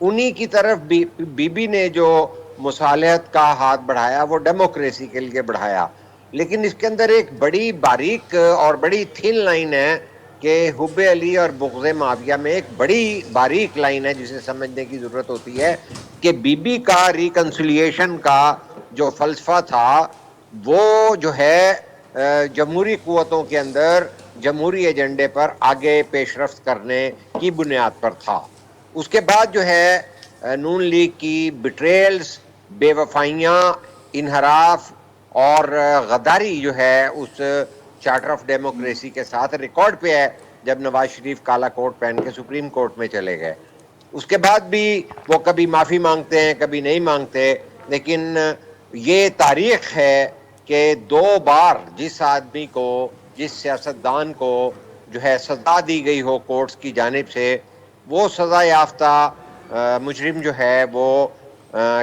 انہی کی طرف بی بی نے جو مصالحت کا ہاتھ بڑھایا وہ ڈیموکریسی کے لیے بڑھایا. لیکن اس کے اندر ایک بڑی باریک اور بڑی تھن لائن ہے کہ حب علی اور بغض معاویہ میں ایک بڑی باریک لائن ہے جسے سمجھنے کی ضرورت ہوتی ہے کہ بی بی کا ریکنسیلیشن کا جو فلسفہ تھا وہ جو ہے جمہوری قوتوں کے اندر جمہوری ایجنڈے پر آگے پیش رفت کرنے کی بنیاد پر تھا. اس کے بعد جو ہے نون لیگ کی بٹریلز، بے وفائیاں، انحراف اور غداری جو ہے اس چارٹر آف ڈیموکریسی کے ساتھ ریکارڈ پہ ہے جب نواز شریف کالا کوٹ پہن کے سپریم کورٹ میں چلے گئے. اس کے بعد بھی وہ کبھی معافی مانگتے ہیں کبھی نہیں مانگتے، لیکن یہ تاریخ ہے کہ 2 بار جس آدمی کو، جس سیاستدان کو جو ہے سزا دی گئی ہو کورٹس کی جانب سے، وہ سزا یافتہ مجرم جو ہے وہ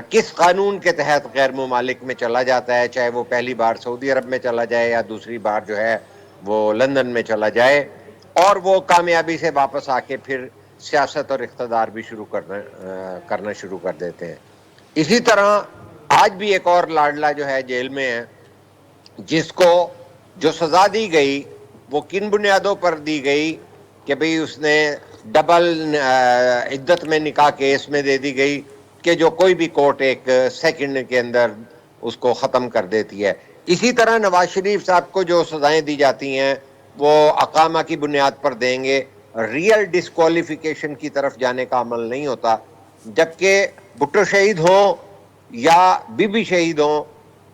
کس قانون کے تحت غیر ممالک میں چلا جاتا ہے، چاہے وہ پہلی بار سعودی عرب میں چلا جائے یا دوسری بار جو ہے وہ لندن میں چلا جائے، اور وہ کامیابی سے واپس آ کے پھر سیاست اور اقتدار بھی کرنا شروع کر دیتے ہیں. اسی طرح آج بھی ایک اور لاڈلا جو ہے جیل میں ہے، جس کو جو سزا دی گئی وہ کن بنیادوں پر دی گئی کہ بھئی اس نے ڈبل عدت میں نکاح کیس میں دے دی گئی کہ جو کوئی بھی کورٹ ایک سیکنڈ کے اندر اس کو ختم کر دیتی ہے. اسی طرح نواز شریف صاحب کو جو سزائیں دی جاتی ہیں وہ اقامہ کی بنیاد پر دیں گے، ریئل ڈسکوالیفیکیشن کی طرف جانے کا عمل نہیں ہوتا. جبکہ بھٹو شہید ہوں یا بی بی شہید ہوں،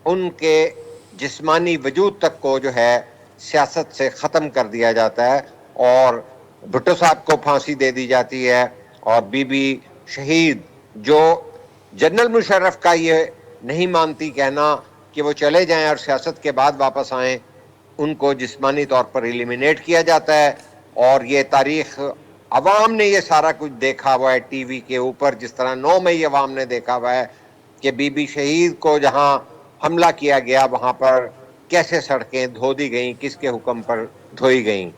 ان کے جسمانی وجود تک کو جو ہے سیاست سے ختم کر دیا جاتا ہے، اور بھٹو صاحب کو پھانسی دے دی جاتی ہے، اور بی بی شہید جو جنرل مشرف کا یہ نہیں مانتی کہنا کہ وہ چلے جائیں اور سیاست کے بعد واپس آئیں، ان کو جسمانی طور پر ایلیمینیٹ کیا جاتا ہے. اور یہ تاریخ عوام نے یہ سارا کچھ دیکھا ہوا ہے ٹی وی کے اوپر، جس طرح 9 مئی عوام نے دیکھا ہوا ہے کہ بی بی شہید کو جہاں حملہ کیا گیا وہاں پر کیسے سڑکیں دھو دی گئیں، کس کے حکم پر دھوئی گئیں.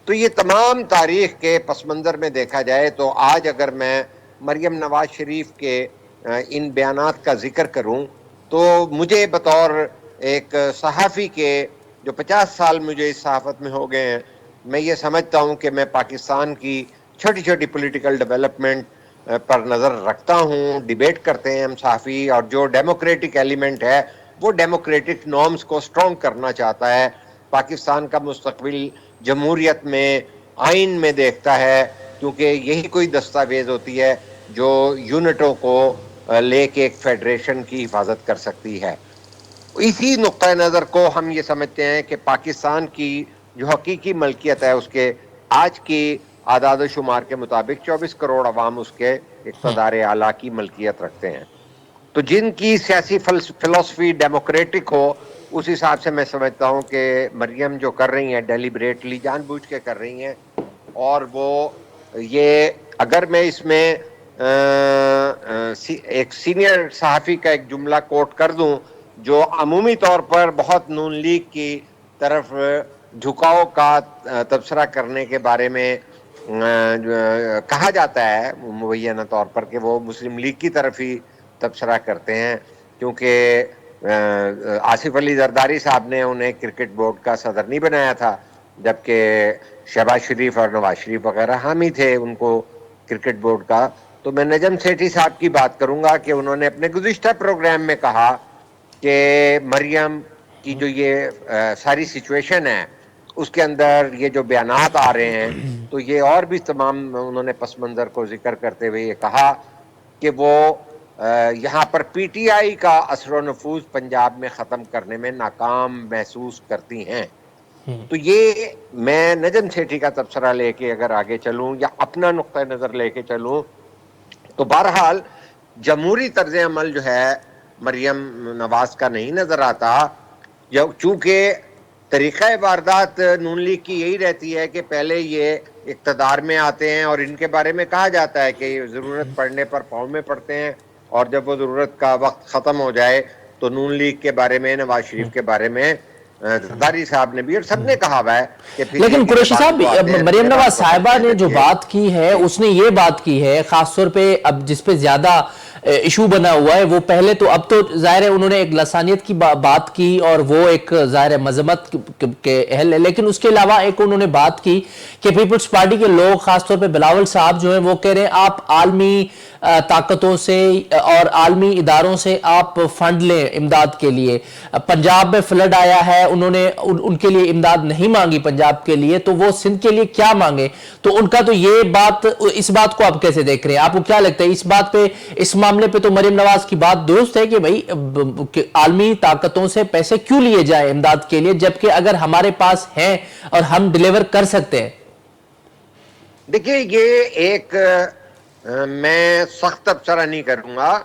تو یہ تمام تاریخ کے پس منظر میں دیکھا جائے تو آج اگر میں مریم نواز شریف کے ان بیانات کا ذکر کروں تو مجھے بطور ایک صحافی کے جو 50 سال مجھے اس صحافت میں ہو گئے ہیں، میں یہ سمجھتا ہوں کہ میں پاکستان کی چھوٹی چھوٹی پولیٹیکل ڈیولپمنٹ پر نظر رکھتا ہوں. ڈیبیٹ کرتے ہیں ہم صحافی، اور جو ڈیموکریٹک ایلیمنٹ ہے وہ ڈیموکریٹک نارمز کو سٹرونگ کرنا چاہتا ہے. پاکستان کا مستقبل جمہوریت میں، آئین میں دیکھتا ہے، کیونکہ یہی کوئی دستاویز ہوتی ہے جو یونٹوں کو لے کے ایک فیڈریشن کی حفاظت کر سکتی ہے. اسی نقطۂ نظر کو ہم یہ سمجھتے ہیں کہ پاکستان کی جو حقیقی ملکیت ہے، اس کے آج کی اعداد و شمار کے مطابق 24 کروڑ عوام اس کے اقتدار اعلیٰ کی ملکیت رکھتے ہیں. تو جن کی سیاسی فلسفی ڈیموکریٹک ہو، اس حساب سے میں سمجھتا ہوں کہ مریم جو کر رہی ہیں ڈیلیبریٹلی، جان بوجھ کے کر رہی ہیں. اور وہ یہ اگر میں اس میں ایک سینئر صحافی کا ایک جملہ کوٹ کر دوں جو عمومی طور پر بہت نون لیگ کی طرف جھکاؤ کا تبصرہ کرنے کے بارے میں کہا جاتا ہے مبینہ طور پر کہ وہ مسلم لیگ کی طرف ہی تبصرہ کرتے ہیں، کیونکہ آصف علی زرداری صاحب نے انہیں کرکٹ بورڈ کا صدر نہیں بنایا تھا، جبکہ شہباز شریف اور نواز شریف وغیرہ حامی تھے ان کو کرکٹ بورڈ کا. تو میں نجم سیٹھی صاحب کی بات کروں گا کہ انہوں نے اپنے گزشتہ پروگرام میں کہا کہ مریم کی جو یہ ساری سچویشن ہے اس کے اندر یہ جو بیانات آ رہے ہیں، تو یہ اور بھی تمام انہوں نے پس منظر کو ذکر کرتے ہوئے یہ کہا کہ وہ یہاں پر پی ٹی آئی کا اثر و نفوذ پنجاب میں ختم کرنے میں ناکام محسوس کرتی ہیں. تو یہ میں نجم سیٹھی کا تبصرہ لے کے اگر آگے چلوں یا اپنا نقطۂ نظر لے کے چلوں تو بہرحال جمہوری طرز عمل جو ہے مریم نواز کا نہیں نظر آتا، چونکہ طریقہ واردات نون لیگ کی یہی رہتی ہے کہ پہلے یہ اقتدار میں آتے ہیں اور ان کے بارے میں کہا جاتا ہے کہ ضرورت پڑنے پر پاؤں میں پڑتے ہیں، اور جب وہ ضرورت کا وقت ختم ہو جائے تو نون لیگ کے بارے میں، نواز شریف کے بارے میں زرداری صاحب نے بھی اور سب نے کہا ہوا ہے کہ لیکن قریشی صاحب مریم نواز صاحبہ نے جو بات کی ہے اس نے یہ بات کی ہے خاص طور پہ اب جس پہ زیادہ ایشو بنا ہوا ہے وہ پہلے تو اب تو ظاہر ہے انہوں نے ایک لسانیت کی بات کی اور وہ ایک ظاہر ہے مذمت کے اہل ہے، لیکن اس کے علاوہ ایک انہوں نے بات کی کہ پیپلز پارٹی کے لوگ خاص طور پہ بلاول صاحب جو ہیں وہ کہہ رہے ہیں آپ عالمی طاقتوں سے اور عالمی اداروں سے آپ فنڈ لیں امداد کے لیے. پنجاب میں فلڈ آیا ہے، انہوں نے ان کے لیے امداد نہیں مانگی پنجاب کے لیے، تو وہ سندھ کے لیے کیا مانگے؟ تو ان کا تو یہ بات، اس بات کو آپ کیسے دیکھ رہے ہیں؟ آپ کو کیا لگتا ہے اس بات پہ، اس معاملے پہ تو مریم نواز کی بات درست ہے کہ بھائی عالمی طاقتوں سے پیسے کیوں لیے جائیں امداد کے لیے جبکہ اگر ہمارے پاس ہیں اور ہم ڈیلیور کر سکتے ہیں؟ دیکھیے یہ ایک میں سخت تبصرہ نہیں کروں گا،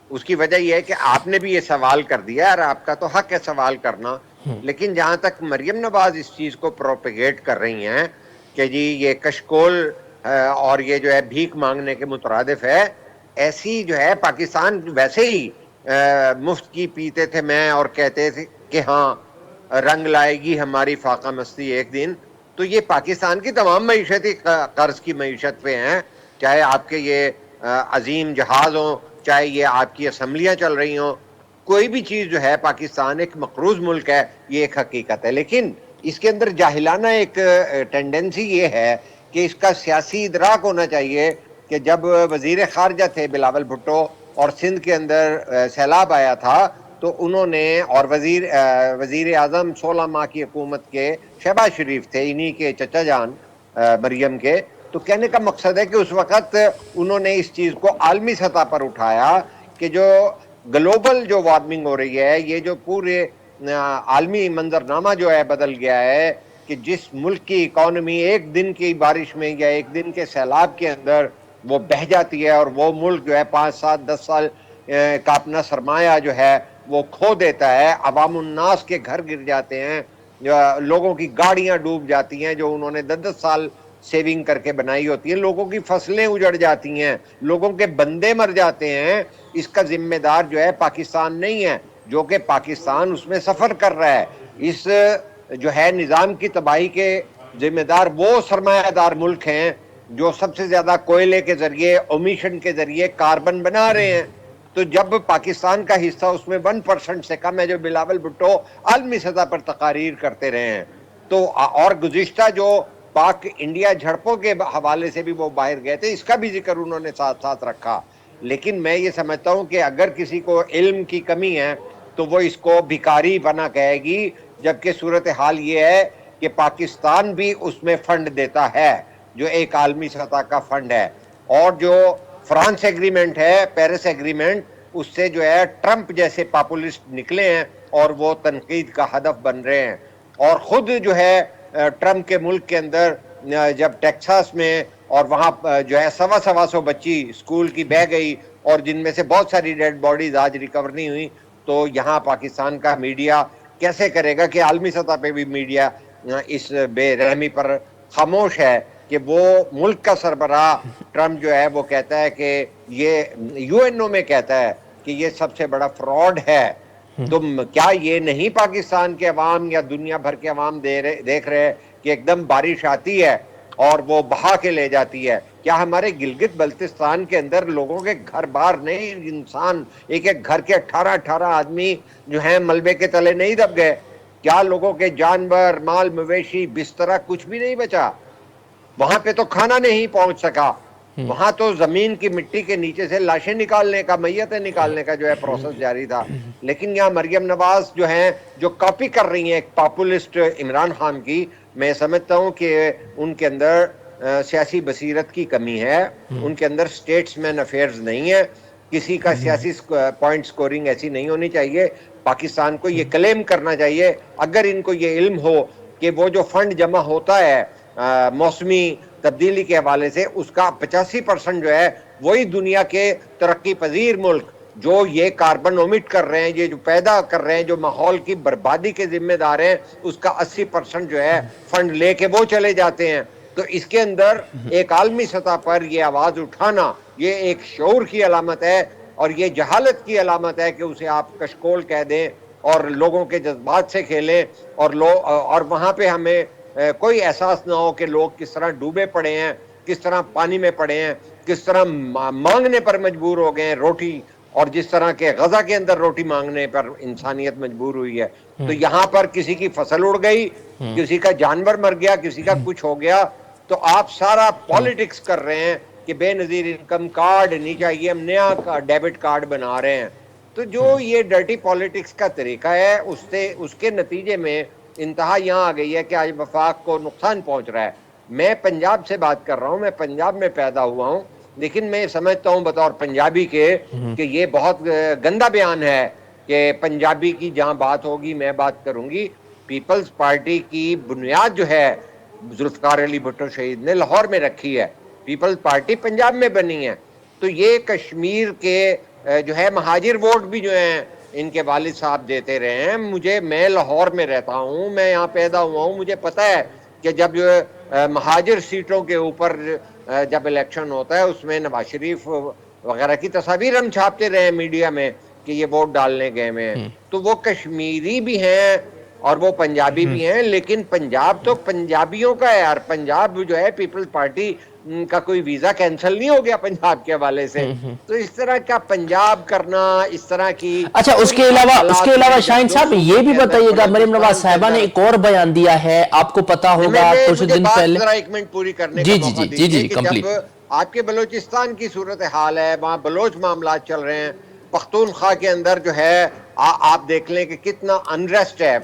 اس کی وجہ یہ ہے کہ آپ نے بھی یہ سوال کر دیا اور آپ کا تو حق ہے سوال کرنا، لیکن جہاں تک مریم نواز اس چیز کو پروپیگیٹ کر رہی ہیں کہ جی یہ کشکول اور یہ جو ہے بھیک مانگنے کے مترادف ہے، ایسی جو ہے پاکستان ویسے ہی مفت کی پیتے تھے میں اور کہتے تھے کہ ہاں رنگ لائے گی ہماری فاقہ مستی ایک دن، تو یہ پاکستان کی تمام معیشتی قرض کی معیشت پہ ہیں، چاہے آپ کے یہ عظیم جہاز ہوں، چاہے یہ آپ کی اسمبلیاں چل رہی ہوں، کوئی بھی چیز جو ہے پاکستان ایک مقروض ملک ہے، یہ ایک حقیقت ہے. لیکن اس کے اندر جاہلانہ ایک ٹینڈنسی یہ ہے کہ اس کا سیاسی ادراک ہونا چاہیے کہ جب وزیر خارجہ تھے بلاول بھٹو اور سندھ کے اندر سیلاب آیا تھا تو انہوں نے، اور وزیر اعظم 16 ماہ کی حکومت کے شہباز شریف تھے، انہی کے چچا جان مریم کے، تو کہنے کا مقصد ہے کہ اس وقت انہوں نے اس چیز کو عالمی سطح پر اٹھایا کہ جو گلوبل جو وارمنگ ہو رہی ہے، یہ جو پورے عالمی منظرنامہ جو ہے بدل گیا ہے کہ جس ملک کی اکانومی ایک دن کی بارش میں یا ایک دن کے سیلاب کے اندر وہ بہہ جاتی ہے اور وہ ملک جو ہے 5 7 10 سال کا اپنا سرمایہ جو ہے وہ کھو دیتا ہے، عوام الناس کے گھر گر جاتے ہیں، لوگوں کی گاڑیاں ڈوب جاتی ہیں جو انہوں نے 10 سال سیونگ کر کے بنائی ہوتی ہیں، لوگوں کی فصلیں اجڑ جاتی ہیں، لوگوں کے بندے مر جاتے ہیں، اس کا ذمہ دار جو ہے پاکستان نہیں ہے، جو کہ پاکستان اس میں سفر کر رہا ہے. اس جو ہے نظام کی تباہی کے ذمہ دار وہ سرمایہ دار ملک ہیں جو سب سے زیادہ کوئلے کے ذریعے، اومیشن کے ذریعے کاربن بنا رہے ہیں. تو جب پاکستان کا حصہ اس میں 1% سے کم ہے، جو بلاول بھٹو عالمی سطح پر تقاریر کرتے رہے ہیں، تو اور گزشتہ جو پاک انڈیا جھڑپوں کے حوالے سے بھی وہ باہر گئے تھے، اس کا بھی ذکر انہوں نے ساتھ ساتھ رکھا. لیکن میں یہ سمجھتا ہوں کہ اگر کسی کو علم کی کمی ہے تو وہ اس کو بھکاری بنا کہے گی، جبکہ صورتحال یہ ہے کہ پاکستان بھی اس میں فنڈ دیتا ہے جو ایک عالمی سطح کا فنڈ ہے. اور جو فرانس ایگریمنٹ ہے، پیرس ایگریمنٹ، اس سے جو ہے ٹرمپ جیسے پاپولسٹ نکلے ہیں اور وہ تنقید کا ہدف بن رہے ہیں. اور خود جو ہے ٹرمپ کے ملک کے اندر جب ٹیکساس میں اور وہاں جو ہے 125 بچی اسکول کی بہہ گئی اور جن میں سے بہت ساری ڈیڈ باڈیز آج ریکور نہیں ہوئی، تو یہاں پاکستان کا میڈیا کیسے کرے گا کہ عالمی سطح پہ بھی میڈیا اس بے رحمی پر خاموش ہے کہ وہ ملک کا سربراہ ٹرمپ جو ہے وہ کہتا ہے کہ یہ یو این او میں کہتا ہے کہ یہ سب سے بڑا فراڈ ہے. تو کیا یہ نہیں پاکستان کے عوام یا دنیا بھر کے عوام دیکھ رہے کہ ایک دم بارش آتی ہے اور وہ بہا کے لے جاتی ہے؟ کیا ہمارے گلگت بلتستان کے اندر لوگوں کے گھر بار نہیں، انسان ایک ایک گھر کے 18 آدمی جو ہیں ملبے کے تلے نہیں دب گئے؟ کیا لوگوں کے جانور، مال مویشی، بستر کچھ بھی نہیں بچا؟ وہاں پہ تو کھانا نہیں پہنچ سکا، وہاں تو زمین کی مٹی کے نیچے سے لاشیں نکالنے کا، میتیں نکالنے کا جو ہے پروسیس جاری تھا. لیکن یہاں مریم نواز جو ہیں جو کاپی کر رہی ہیں ایک پاپولسٹ عمران خان کی، میں سمجھتا ہوں کہ ان کے اندر سیاسی بصیرت کی کمی ہے، ان کے اندر سٹیٹس مین افیئرز نہیں ہے، کسی کا سیاسی پوائنٹ سکورنگ ایسی نہیں ہونی چاہیے. پاکستان کو یہ کلیم کرنا چاہیے اگر ان کو یہ علم ہو کہ وہ جو فنڈ جمع ہوتا ہے موسمی تبدیلی کے حوالے سے، اس کا 85% جو ہے وہی دنیا کے ترقی پذیر ملک جو یہ کاربن اومٹ کر رہے ہیں، یہ جو پیدا کر رہے ہیں، جو ماحول کی بربادی کے ذمہ دار ہیں، اس کا 80% جو ہے فنڈ لے کے وہ چلے جاتے ہیں. تو اس کے اندر ایک عالمی سطح پر یہ آواز اٹھانا، یہ ایک شعور کی علامت ہے اور یہ جہالت کی علامت ہے کہ اسے آپ کشکول کہہ دیں اور لوگوں کے جذبات سے کھیلیں اور وہاں پہ ہمیں کوئی احساس نہ ہو کہ لوگ کس طرح ڈوبے پڑے ہیں, کس طرح پانی میں پڑے ہیں, کس طرح مانگنے پر مجبور ہو گئے ہیں روٹی, اور جس طرح کے غزہ کے اندر روٹی مانگنے پر انسانیت مجبور ہوئی ہے. تو یہاں پر کسی کی فصل اڑ گئی, کسی کا جانور مر گیا, کسی کا کچھ ہو گیا, تو آپ سارا پالیٹکس کر رہے ہیں کہ بے نظیر انکم کارڈ نہیں چاہیے, ہم نیا ڈیبٹ کارڈ بنا رہے ہیں. تو جو یہ ڈرٹی پالیٹکس کا طریقہ ہے اس کے نتیجے میں انتہا یہاں آ گئی ہے کہ آج وفاق کو نقصان پہنچ رہا ہے. میں پنجاب سے بات کر رہا ہوں, میں پنجاب میں پیدا ہوا ہوں, لیکن میں سمجھتا ہوں بطور پنجابی کے کہ یہ بہت گندا بیان ہے کہ پنجابی کی جہاں بات ہوگی میں بات کروں گی. پیپلز پارٹی کی بنیاد جو ہے ذوالفقار علی بھٹو شہید نے لاہور میں رکھی ہے, پیپلز پارٹی پنجاب میں بنی ہے. تو یہ کشمیر کے جو ہے مہاجر ووٹ بھی جو ہیں ان کے والد صاحب دیتے رہے ہیں. میں لاہور میں رہتا ہوں, میں یہاں پیدا ہوا ہوں, مجھے پتا ہے کہ جب مہاجر سیٹوں کے اوپر جب الیکشن ہوتا ہے اس میں نواز شریف وغیرہ کی تصاویر ہم چھاپتے رہے میڈیا میں کہ یہ ووٹ ڈالنے گئے میں. تو وہ کشمیری بھی ہیں اور وہ پنجابی بھی ہیں, لیکن پنجاب تو پنجابیوں کا ہے یار. پنجاب جو ہے پیپلز پارٹی کا کوئی ویزا کینسل نہیں ہو گیا پنجاب کے حوالے سے. تو اس طرح کا پنجاب کرنا, اس طرح کی اچھا, اس کے علاوہ شاہین صاحب یہ بھی بتائیے گا, مریم نواز صاحبہ نے ایک اور بیان دیا ہے, آپ کو پتا ہوگا کچھ دن پہلے. ذرا ایک منٹ پوری کرنے کا موقع دیجیے کہ جب آپ کے بلوچستان کی صورتحال ہے, وہاں بلوچ معاملات چل رہے ہیں, پختونخوا کے اندر جو ہے آپ دیکھ لیں کہ کتنا انریسٹ ہے,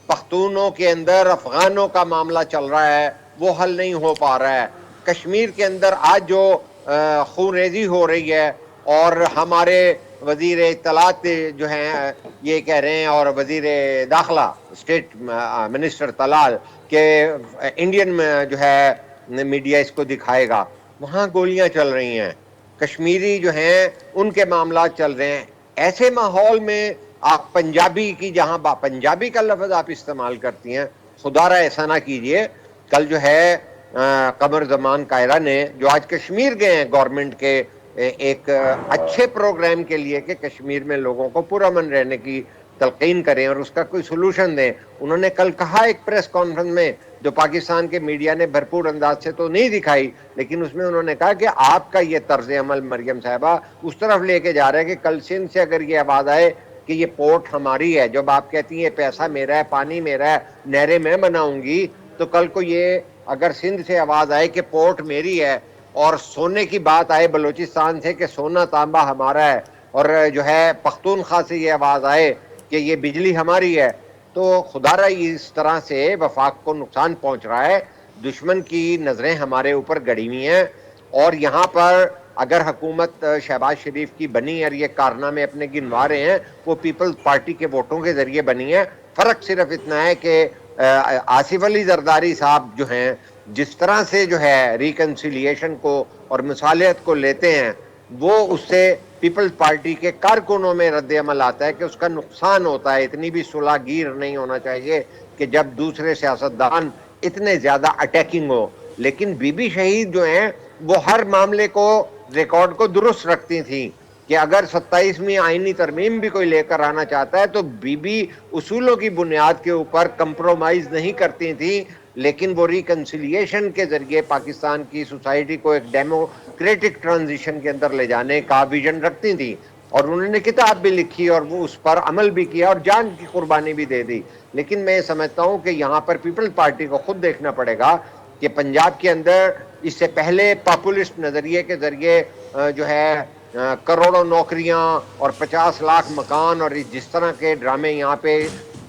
پختونوں کے اندر افغانوں کا معاملہ چل رہا ہے, وہ حل نہیں ہو پا رہا ہے. کشمیر کے اندر آج جو خون ریزی ہو رہی ہے, اور ہمارے وزیر اطلاعات جو ہیں یہ کہہ رہے ہیں, اور وزیر داخلہ اسٹیٹ منسٹر طلال کہ انڈین جو ہے میڈیا اس کو دکھائے گا, وہاں گولیاں چل رہی ہیں, کشمیری جو ہیں ان کے معاملات چل رہے ہیں. ایسے ماحول میں آپ پنجابی کی جہاں پنجابی کا لفظ آپ استعمال کرتی ہیں, خدا را ایسا نہ کیجئے. کل جو ہے قمر زمان کائرہ نے جو آج کشمیر گئے ہیں گورنمنٹ کے ایک اچھے پروگرام کے لیے کہ کشمیر میں لوگوں کو پرامن رہنے کی تلقین کریں اور اس کا کوئی سلوشن دیں, انہوں نے کل کہا ایک پریس کانفرنس میں, جو پاکستان کے میڈیا نے بھرپور انداز سے تو نہیں دکھائی, لیکن اس میں انہوں نے کہا کہ آپ کا یہ طرز عمل مریم صاحبہ اس طرف لے کے جا رہا ہے کہ کل سندھ سے اگر یہ آواز آئے کہ یہ پورٹ ہماری ہے, جب آپ کہتی ہیں پیسہ میرا ہے, پانی میرا ہے, نہریں میں بناؤں گی, تو کل کو یہ اگر سندھ سے آواز آئے کہ پورٹ میری ہے, اور سونے کی بات آئے بلوچستان سے کہ سونا تانبا ہمارا ہے, اور جو ہے پختونخوا سے یہ آواز آئے کہ یہ بجلی ہماری ہے, تو خدا را اس طرح سے وفاق کو نقصان پہنچ رہا ہے. دشمن کی نظریں ہمارے اوپر گڑی ہوئی ہیں, اور یہاں پر اگر حکومت شہباز شریف کی بنی اور یہ کارنامے اپنے گنوا رہے ہیں, وہ پیپلز پارٹی کے ووٹوں کے ذریعے بنی ہے. فرق صرف اتنا ہے کہ آصف علی زرداری صاحب جو ہیں جس طرح سے جو ہے ریکنسیلیشن کو اور مصالحت کو لیتے ہیں, وہ اس سے پیپلز پارٹی کے کارکنوں میں رد عمل آتا ہے کہ اس کا نقصان ہوتا ہے. اتنی بھی صلح گیر نہیں ہونا چاہیے کہ جب دوسرے سیاستدان اتنے زیادہ اٹیکنگ ہو. لیکن بی بی شہید جو ہیں وہ ہر معاملے کو ریکارڈ کو درست رکھتی تھیں کہ اگر 27ویں آئینی ترمیم بھی کوئی لے کر آنا چاہتا ہے تو بی بی اصولوں کی بنیاد کے اوپر کمپرومائز نہیں کرتی تھیں, لیکن وہ ریکنسیلیشن کے ذریعے پاکستان کی سوسائٹی کو ایک ڈیموکریٹک ٹرانزیشن کے اندر لے جانے کا ویژن رکھتی تھیں. اور انہوں نے کتاب بھی لکھی اور وہ اس پر عمل بھی کیا اور جان کی قربانی بھی دے دی. لیکن میں سمجھتا ہوں کہ یہاں پر پیپلز پارٹی کو خود دیکھنا پڑے گا کہ پنجاب کے اندر اس سے پہلے پاپولسٹ نظریے کے ذریعے جو ہے کروڑوں نوکریاں اور 50 لاکھ مکان اور جس طرح کے ڈرامے یہاں پہ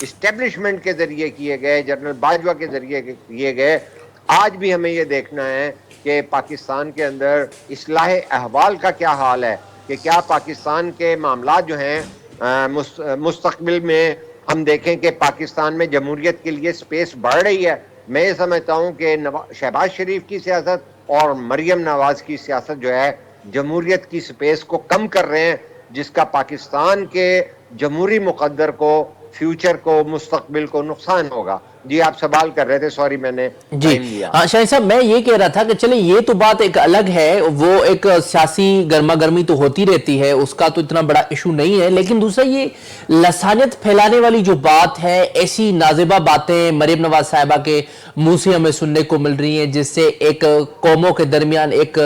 اسٹیبلشمنٹ کے ذریعے کیے گئے, جنرل باجوہ کے ذریعے کیے گئے, آج بھی ہمیں یہ دیکھنا ہے کہ پاکستان کے اندر اصلاح احوال کا کیا حال ہے, کہ کیا پاکستان کے معاملات جو ہیں مستقبل میں ہم دیکھیں کہ پاکستان میں جمہوریت کے لیے سپیس بڑھ رہی ہے. میں یہ سمجھتا ہوں کہ شہباز شریف کی سیاست اور مریم نواز کی سیاست جو ہے جمہوریت کی سپیس کو کم کر رہے ہیں, جس کا پاکستان کے جمہوری مقدر کو, فیوچر کو, مستقبل کو نقصان ہوگا. جی آپ سوال کر رہے تھے، سوری میں نے جی ٹائم لیا. ہاں شاہد صاحب، میں یہ کہہ رہا تھا کہ چلے یہ تو بات ایک الگ ہے، وہ ایک سیاسی گرما گرمی تو ہوتی رہتی ہے، اس کا تو اتنا بڑا ایشو نہیں ہے، لیکن دوسرا یہ لسانیت پھیلانے والی جو بات ہے، ایسی نازیبہ باتیں مریم نواز صاحبہ کے منہ سے ہمیں سننے کو مل رہی ہیں جس سے ایک قوموں کے درمیان ایک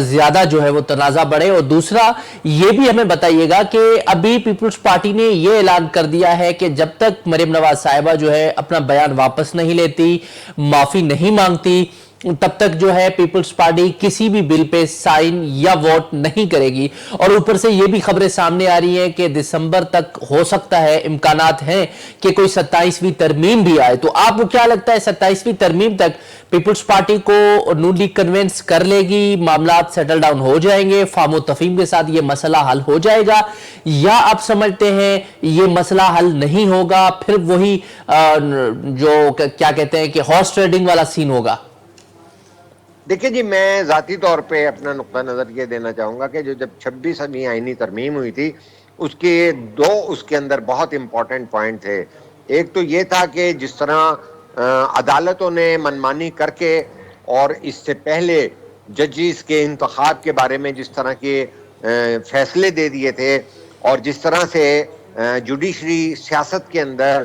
زیادہ جو ہے وہ تنازع بڑھے. اور دوسرا یہ بھی ہمیں بتائیے گا کہ ابھی پیپلز پارٹی نے یہ اعلان کر دیا ہے کہ جب تک مریم نواز صاحبہ جو ہے اپنا بیان واپس نہیں لیتی، معافی نہیں مانگتی، تب تک جو ہے پیپلز پارٹی کسی بھی بل پہ سائن یا ووٹ نہیں کرے گی. اور اوپر سے یہ بھی خبریں سامنے آ رہی ہیں کہ دسمبر تک ہو سکتا ہے، امکانات ہیں کہ کوئی 27ویں ترمیم بھی آئے. تو آپ کو کیا لگتا ہے 27ویں ترمیم تک پیپلز پارٹی کو نون لیگ کنونس کر لے گی، معاملات سیٹل ڈاؤن ہو جائیں گے، فہم و تفہیم کے ساتھ یہ مسئلہ حل ہو جائے گا، یا آپ سمجھتے ہیں یہ مسئلہ حل نہیں ہوگا، پھر وہی جو کیا کہتے ہیں کہ ہارس ٹریڈنگ والا سین ہوگا؟ دیکھیں جی، میں ذاتی طور پہ اپنا نقطہ نظر یہ دینا چاہوں گا کہ جو جب 26ویں آئینی ترمیم ہوئی تھی، اس کے اندر بہت امپورٹنٹ پوائنٹ تھے. ایک تو یہ تھا کہ جس طرح عدالتوں نے منمانی کر کے اور اس سے پہلے ججز کے انتخاب کے بارے میں جس طرح کے فیصلے دے دیے تھے، اور جس طرح سے جوڈیشری سیاست کے اندر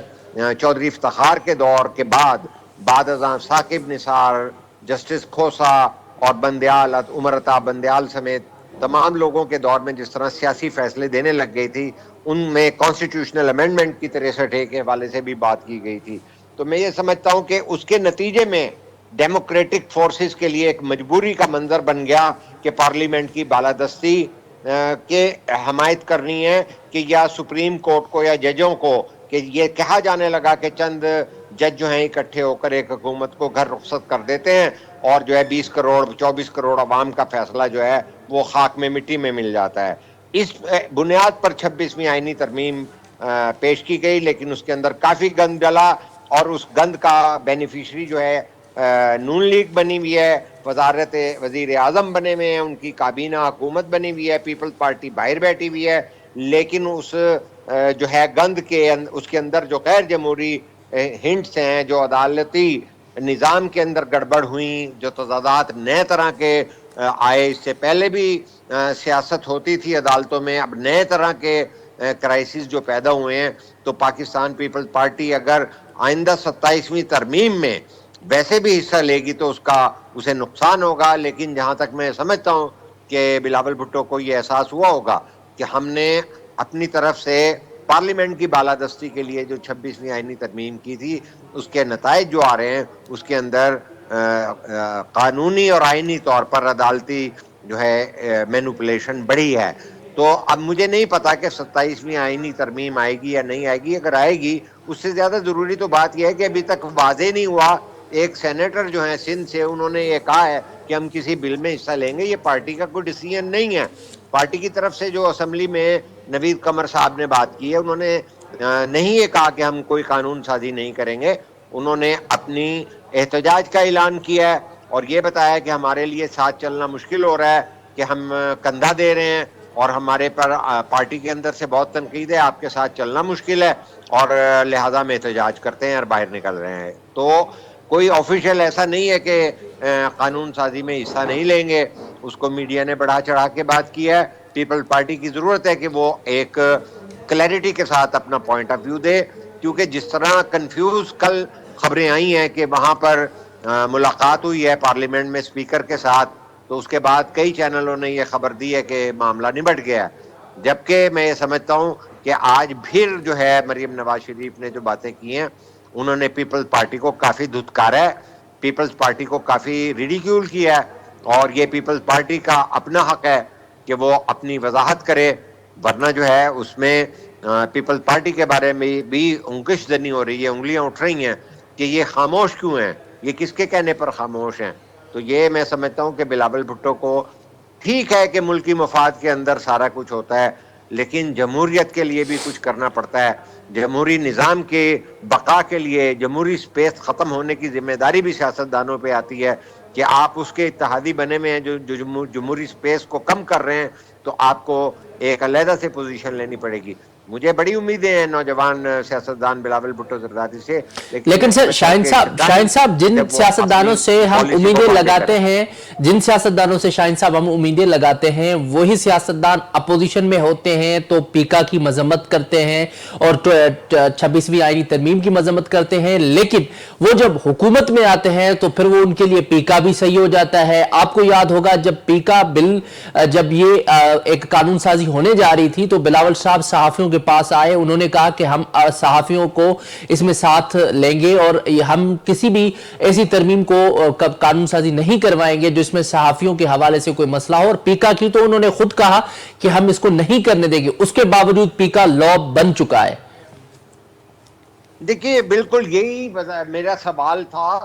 چودھری افتخار کے دور کے بعد ازاں ثاقب نثار، جسٹس کھوسا اور بندیال، عمر عطا بندیال سمیت تمام لوگوں کے دور میں جس طرح سیاسی فیصلے دینے لگ گئی تھی، ان میں کانسٹیٹیوشنل امینڈمنٹ کی 63 کے حوالے سے بھی بات کی گئی تھی. تو میں یہ سمجھتا ہوں کہ اس کے نتیجے میں ڈیموکریٹک فورسز کے لیے ایک مجبوری کا منظر بن گیا کہ پارلیمنٹ کی بالادستی کے حمایت کرنی ہے، کہ یا سپریم کورٹ کو یا ججوں کو، کہ یہ کہا جانے لگا کہ چند جج جو ہیں اکٹھے ہو کر ایک حکومت کو گھر رخصت کر دیتے ہیں، اور جو ہے 20 کروڑ 24 کروڑ عوام کا فیصلہ جو ہے وہ خاک میں مٹی میں مل جاتا ہے. اس بنیاد پر 26ویں آئینی ترمیم پیش کی گئی، لیکن اس کے اندر کافی گند ڈلا، اور اس گند کا بینیفیشری جو ہے نون لیگ بنی ہوئی ہے، وزارت وزیر اعظم بنے ہوئے ہیں، ان کی کابینہ حکومت بنی ہوئی ہے، پیپلز پارٹی باہر بیٹھی ہوئی ہے. لیکن اس جو ہے گند کے اس کے اندر جو غیر جمہوری ہنٹس ہیں، جو عدالتی نظام کے اندر گڑبڑ ہوئیں، جو تضادات نئے طرح کے آئے، اس سے پہلے بھی سیاست ہوتی تھی عدالتوں میں، اب نئے طرح کے کرائسس جو پیدا ہوئے ہیں، تو پاکستان پیپلز پارٹی اگر آئندہ 27ویں ترمیم میں ویسے بھی حصہ لے گی تو اسے نقصان ہوگا. لیکن جہاں تک میں سمجھتا ہوں کہ بلاول بھٹو کو یہ احساس ہوا ہوگا کہ ہم نے اپنی طرف سے پارلیمنٹ کی بالادستی کے لیے جو 26ویں آئینی ترمیم کی تھی، اس کے نتائج جو آ رہے ہیں اس کے اندر قانونی اور آئینی طور پر عدالتی جو ہے مینوپولیشن بڑھی ہے. تو اب مجھے نہیں پتا کہ 27ویں آئینی ترمیم آئے گی یا نہیں آئے گی. اگر آئے گی، اس سے زیادہ ضروری تو بات یہ ہے کہ ابھی تک واضح نہیں ہوا. ایک سینیٹر جو ہیں سندھ سے، انہوں نے یہ کہا ہے کہ ہم کسی بل میں حصہ لیں گے. یہ پارٹی کا کوئی ڈیسیژن نہیں ہے. پارٹی کی طرف سے جو اسمبلی میں نوید قمر صاحب نے بات کی ہے، انہوں نے نہیں یہ کہا کہ ہم کوئی قانون سازی نہیں کریں گے. انہوں نے اپنی احتجاج کا اعلان کیا ہے اور یہ بتایا کہ ہمارے لیے ساتھ چلنا مشکل ہو رہا ہے، کہ ہم کندھا دے رہے ہیں اور ہمارے پر پارٹی کے اندر سے بہت تنقید ہے، آپ کے ساتھ چلنا مشکل ہے، اور لہذا ہم احتجاج کرتے ہیں اور باہر نکل رہے ہیں. تو کوئی آفیشیل ایسا نہیں ہے کہ قانون سازی میں حصہ نہیں لیں گے. اس کو میڈیا نے بڑھا چڑھا کے بات کی ہے. پیپل پارٹی کی ضرورت ہے کہ وہ ایک کلیئرٹی کے ساتھ اپنا پوائنٹ آف ویو دے، کیونکہ جس طرح کنفیوز کل خبریں آئی ہیں کہ وہاں پر ملاقات ہوئی ہے پارلیمنٹ میں اسپیکر کے ساتھ، تو اس کے بعد کئی چینلوں نے یہ خبر دی ہے کہ معاملہ نبٹ گیا ہے. جبکہ میں یہ سمجھتا ہوں کہ آج پھر جو ہے مریم نواز شریف نے جو باتیں کی ہیں، انہوں نے پیپلز پارٹی کو کافی دھتکارا ہے، پیپلز پارٹی کو کافی ریڈیکیول کیا ہے. اور یہ پیپلز پارٹی کا اپنا حق ہے کہ وہ اپنی وضاحت کرے، ورنہ جو ہے اس میں پیپلز پارٹی کے بارے میں بھی انگش زنی ہو رہی ہے، انگلیاں اٹھ رہی ہیں کہ یہ خاموش کیوں ہیں، یہ کس کے کہنے پر خاموش ہیں. تو یہ میں سمجھتا ہوں کہ بلاول بھٹو کو ٹھیک ہے کہ ملکی مفاد کے اندر سارا کچھ ہوتا ہے، لیکن جمہوریت کے لیے بھی کچھ کرنا پڑتا ہے. جمہوری نظام کے بقا کے لیے جمہوری سپیس ختم ہونے کی ذمہ داری بھی سیاستدانوں پہ آتی ہے کہ آپ اس کے اتحادی بنے ہوئے ہیں جو جمہوری سپیس کو کم کر رہے ہیں، تو آپ کو ایک علیحدہ سے پوزیشن لینی پڑے گی. مجھے بڑی امیدیں ہیں نوجوان سیاستدان بلاول بھٹو زرداری سے، لیکن سر شاہین صاحب جن سیاستدانوں سے ہم امیدیں لگاتے ہیں، وہی سیاستدان اپوزیشن میں ہوتے ہیں تو پیکا کی مذمت کرتے ہیں اور 26ویں آئینی ترمیم کی مذمت کرتے ہیں، لیکن وہ جب حکومت میں آتے ہیں تو پھر وہ ان کے لیے پیکا بھی صحیح ہو جاتا ہے۔ آپ کو یاد ہوگا جب پیکا بل جب یہ ایک قانون سازی ہونے جا رہی تھی تو بلاول صاحب صحافیوں کے پاس آئے، انہوں نے کہا کہ ہم صحافیوں کو اس میں ساتھ لیں گے اور ہم کسی بھی ایسی ترمیم کو قانون سازی نہیں کروائیں گے جو اس میں صحافیوں کے حوالے سے کوئی مسئلہ ہو، اور پیکا کی تو انہوں نے خود کہا کہ ہم اس کو نہیں کرنے دیں گے، اس کے باوجود پیکا لا بن چکا ہے۔ دیکھیے بالکل یہی میرا سوال تھا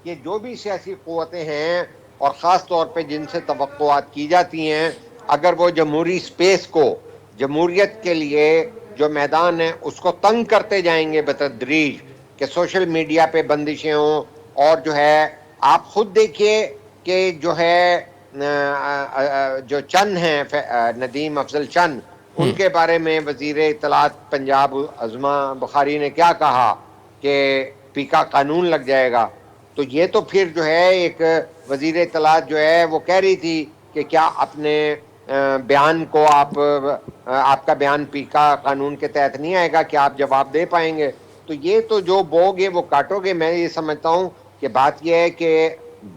کہ جو بھی سیاسی قوتیں ہیں اور خاص طور پہ جن سے توقعات کی جاتی ہیں، اگر وہ جمہوری سپیس کو، جمہوریت کے لیے جو میدان ہے اس کو تنگ کرتے جائیں گے بتدریج، کہ سوشل میڈیا پہ بندشیں ہوں، اور جو ہے آپ خود دیکھیے کہ جو ہے جو چند ہیں ندیم افضل چند، ان کے بارے میں وزیر اطلاعات پنجاب عظما بخاری نے کیا کہا کہ پیکا قانون لگ جائے گا۔ تو یہ تو پھر جو ہے ایک وزیر اطلاعات جو ہے وہ کہہ رہی تھی کہ کیا اپنے بیان کو آپ کا بیان پیکا قانون کے تحت نہیں آئے گا، کیا آپ جواب دے پائیں گے؟ تو یہ تو جو بو گے وہ کاٹو گے۔ میں یہ سمجھتا ہوں کہ بات یہ ہے کہ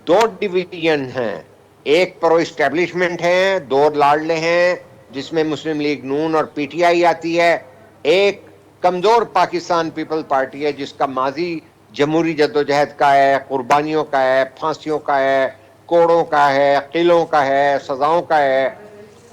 دو ڈویژن ہیں، ایک پرو اسٹیبلشمنٹ ہیں، دو لاڈلے ہیں جس میں مسلم لیگ نون اور پی ٹی آئی آتی ہے، ایک کمزور پاکستان پیپل پارٹی ہے جس کا ماضی جمہوری جدوجہد کا ہے، قربانیوں کا ہے، پھانسیوں کا ہے، کوڑوں کا ہے، قلعوں کا ہے، سزاؤں کا ہے۔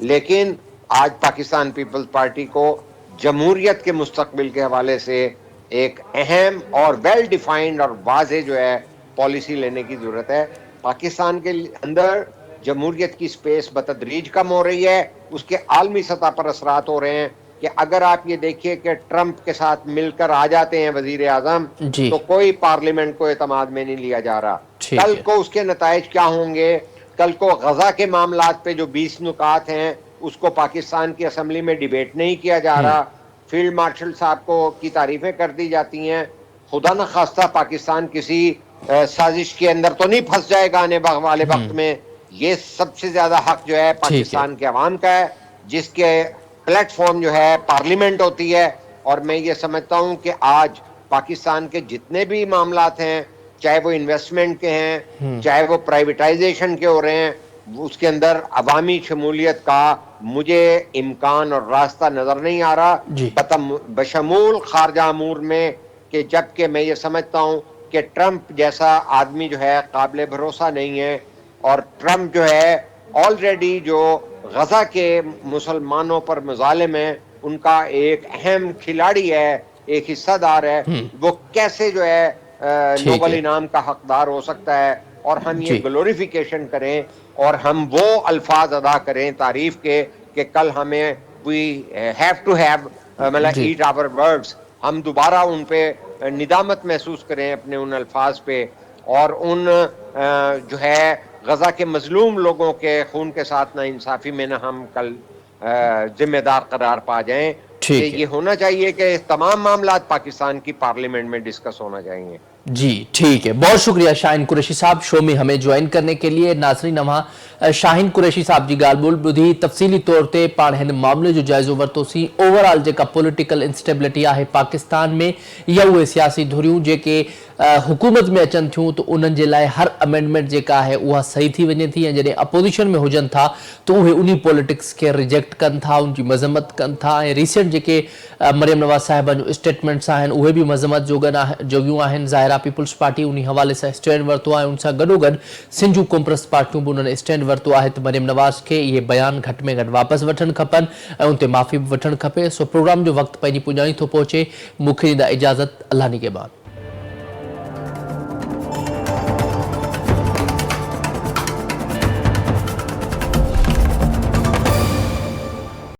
لیکن آج پاکستان پیپلز پارٹی کو جمہوریت کے مستقبل کے حوالے سے ایک اہم اور ویل ڈیفائنڈ اور واضح جو ہے پالیسی لینے کی ضرورت ہے۔ پاکستان کے اندر جمہوریت کی سپیس بتدریج کم ہو رہی ہے، اس کے عالمی سطح پر اثرات ہو رہے ہیں کہ اگر آپ یہ دیکھیے کہ ٹرمپ کے ساتھ مل کر آ جاتے ہیں وزیر اعظم تو کوئی پارلیمنٹ کو اعتماد میں نہیں لیا جا رہا۔ کل کو اس کے نتائج کیا ہوں گے؟ کل کو غزہ کے معاملات پہ جو 20 نکات ہیں اس کو پاکستان کی اسمبلی میں ڈیبیٹ نہیں کیا جا رہا، فیلڈ مارشل صاحب کو کی تعریفیں کر دی جاتی ہیں۔ خدا نخواستہ پاکستان کسی سازش کے اندر تو نہیں پھنس جائے گا آنے والے وقت میں۔ یہ سب سے زیادہ حق جو ہے پاکستان کے عوام کا ہے، جس کے پلیٹ فارم جو ہے پارلیمنٹ ہوتی ہے۔ اور میں یہ سمجھتا ہوں کہ آج پاکستان کے جتنے بھی معاملات ہیں، چاہے وہ انویسٹمنٹ کے ہیں، چاہے وہ پرائیویٹائزیشن کے ہو رہے ہیں، اس کے اندر عوامی شمولیت کا مجھے امکان اور راستہ نظر نہیں آ رہا، بشمول خارجہ امور میں، کہ جبکہ میں یہ سمجھتا ہوں کہ ٹرمپ جیسا آدمی جو ہے قابل بھروسہ نہیں ہے، اور ٹرمپ جو ہے آلریڈی جو غزہ کے مسلمانوں پر مظالم ہیں ان کا ایک اہم کھلاڑی ہے، ایک حصہ دار ہے، وہ کیسے جو ہے نوبل انعام کا حقدار ہو سکتا ہے؟ اور ہم یہ گلوریفیکیشن کریں اور ہم وہ الفاظ ادا کریں تعریف کے کہ کل ہمیں we have to have مطلب eat our words، ہم دوبارہ ان پہ ندامت محسوس کریں اپنے ان الفاظ پہ، اور ان جو ہے غزہ کے مظلوم لوگوں کے خون کے ساتھ نا انصافی میں نہ ہم کل ذمہ دار قرار پا جائیں۔ کہ یہ ہونا چاہیے کہ تمام معاملات پاکستان کی پارلیمنٹ میں ڈسکس ہونا چاہیے۔ جی ٹھیک ہے، بہت شکریہ شاہین قریشی صاحب شو میں ہمیں جوائن کرنے کے لیے۔ ناظرین ہماں شاہین قریشی صاحب جی گال بول بدھی تفصیلی طور تے پان ہن معاملے جو جائزو ورتو سی اوورآل جیکا پولیٹیکل انسٹیبلٹی ہے پاکستان میں یا وہ سیاسی دھریوں جے کے حکومت میں اچن تھیوں تو انہن جے لائے ہر امینڈمنٹ جیکا ہے وہ صحیح تھی وجہ تھی، جنہیں اپوزیشن میں ہوجن تھا تو وہ انہی پولیٹکس کے ریجیکٹ کن تھا، ان کی مذمت کن تھا۔ ریسنٹ جے کے مریم نواز صاحبہ جو اسٹیٹمنٹس آہن وہ بھی مذمت جوگیوں آہن۔ ظاہرہ پیپلز پارٹی انہی حوالے سے اسٹینڈ ورتو آئے، ان سے گڈو گڈ سنجو کمپرس پارٹیوں بھی انہوں نے اسٹینڈ ورتو آئے تو مریم نواز کے یہ بیان گھٹ میں گھٹ واپس وٹھن کھپن، ان تے معافی وٹھن کھپے۔ سو پروگرام جو وقت پہنی پنجائی تو پہنچے، مکھری دا اجازت اللہ نے کے بعد۔